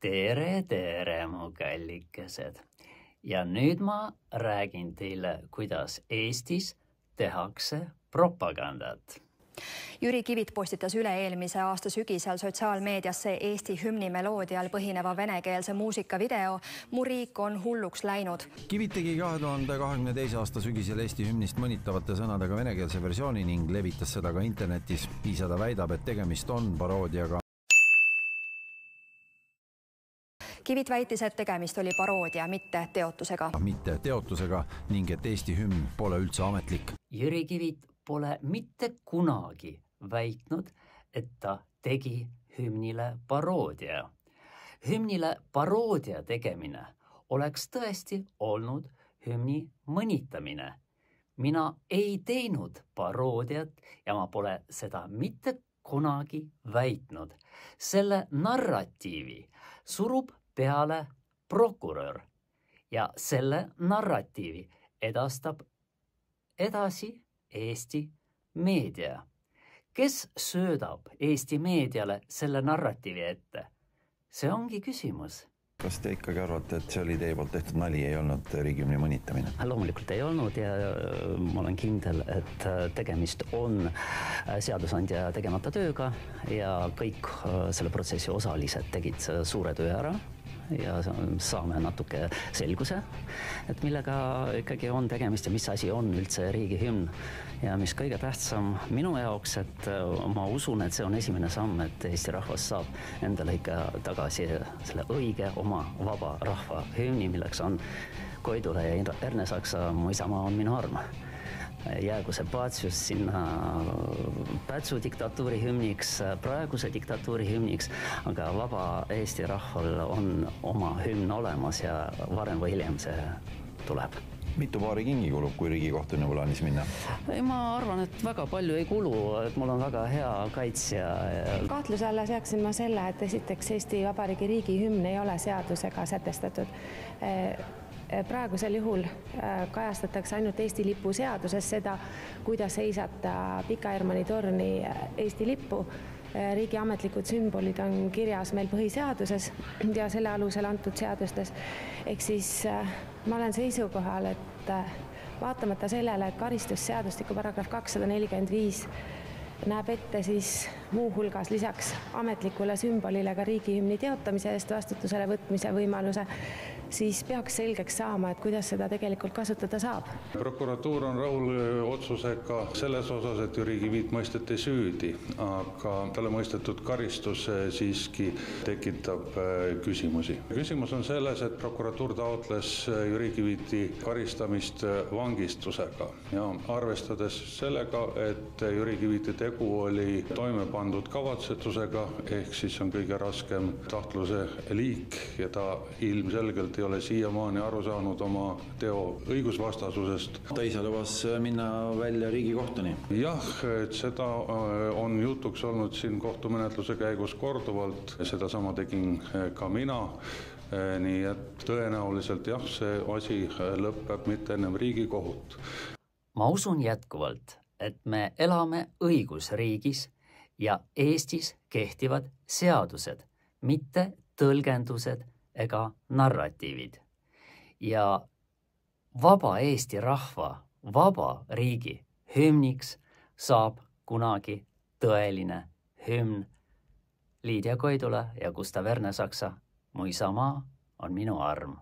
Tere, mu kallikesed. Ja nüüd ma räägin teile, kuidas Eestis tehakse propagandat. Jüri Kivit postitas üle-eelmise aasta sügisel sotsiaalmeediasse Eesti hümni meloodial põhineva venekeelse muusikavideo Mu riik on hulluks läinud. Kivit tegi 2022. aasta sügisel Eesti hümnist mõnitavate sõnadega venekeelse versiooni ning levitas seda ka internetis. Ise ta väidab, et tegemist on paroodiaga. Kivit väitis, et tegemist oli paroodia, mitte teotusega ning et Eesti hümn pole üldse ametlik. Jüri Kivit pole mitte kunagi väitnud, et ta tegi hümnile paroodia. Hümnile paroodia tegemine oleks tõesti olnud hümni mõnitamine. Mina ei teinud paroodiat ja ma pole seda mitte kunagi väitnud. Selle narratiivi surub peale prokurör ja selle narratiivi edastab edasi Eesti meedia. Kes söödab Eesti meediale selle narratiivi ette? See ongi küsimus. Kas te ikkagi arvate, et see oli teie poolt tehtud nali, ei olnud riigihümni mõnitamine? Loomulikult ei olnud ja ma olen kindel, et tegemist on seadusandja tegemata tööga ja kõik selle protsessi osalised tegid suure töö ära ja saame natuke selguse, et millega ikkagi on tegemist ja mis asi on üldse riigihümn. Ja mis kõige tähtsam minu jaoks, et ma usun, et see on esimene samm, et Eesti rahvas saab endale ikka tagasi selle õige oma vaba rahva hümni, milleks on Koidula ja Ernesaksa Mu isamaa on minu arm. Jäägu see Pacius sinna Pätsu diktatuuri hümniks, praeguse diktatuuri hümniks, aga vaba Eesti rahval on oma hümn olemas ja varem või hiljem see tuleb. Mitu paari kingi kulub, kui Riigikohtuni plaanis minna? Ma arvan, et väga palju ei kulu, et mul on väga hea kaitsja. Kahtluse alla seaksin ma selle, et esiteks Eesti Vabariigi riigihümn ei ole seadusega sätestatud. Praegusel juhul kajastatakse ainult Eesti lipu seaduses seda, kuidas seisata Pika Hermanni torni Eesti lippu. Riigi ametlikud sümbolid on kirjas meil põhiseaduses ja selle alusel antud seadustes. Ehk siis ma olen seisukohal, et vaatamata sellele, et karistusseadustiku paragrahv 245 näeb ette siis muu hulgas lisaks ametlikule sümbolile ka riigihümni teotamise eest vastutusele võtmise võimaluse, siis peaks selgeks saama, et kuidas seda tegelikult kasutada saab. Prokuratuur on rahul otsusega selles osas, et Jüri Kivit mõisteti süüdi, aga talle mõistetud karistus siiski tekitab küsimusi. Küsimus on selles, et prokuratuur taotles Jüri Kiviti karistamist vangistusega ja arvestades sellega, et Jüri Kiviti tegu oli toime pandud kavatsetusega, ehk siis on kõige raskem tahtluse liik ja ta ilmselgelt ei ole siiamaani aru saanud oma teo õigusvastasusest. Ta ise lubas minna välja Riigikohtuni. Jah, et seda on jutuks olnud siin kohtumenetluse käigus korduvalt. Sedasama tegin ka mina. Nii et tõenäoliselt jah, see asi lõpeb mitte ennem Riigikohut. Ma usun jätkuvalt, et me elame õigusriigis ja Eestis kehtivad seadused, mitte tõlgendused ega narratiivid. Ja vaba Eesti rahva, vaba riigi hümniks saab kunagi tõeline hümn. Liidia Koidula ja Gustav Ernesaksa Mu isamaa on minu arm.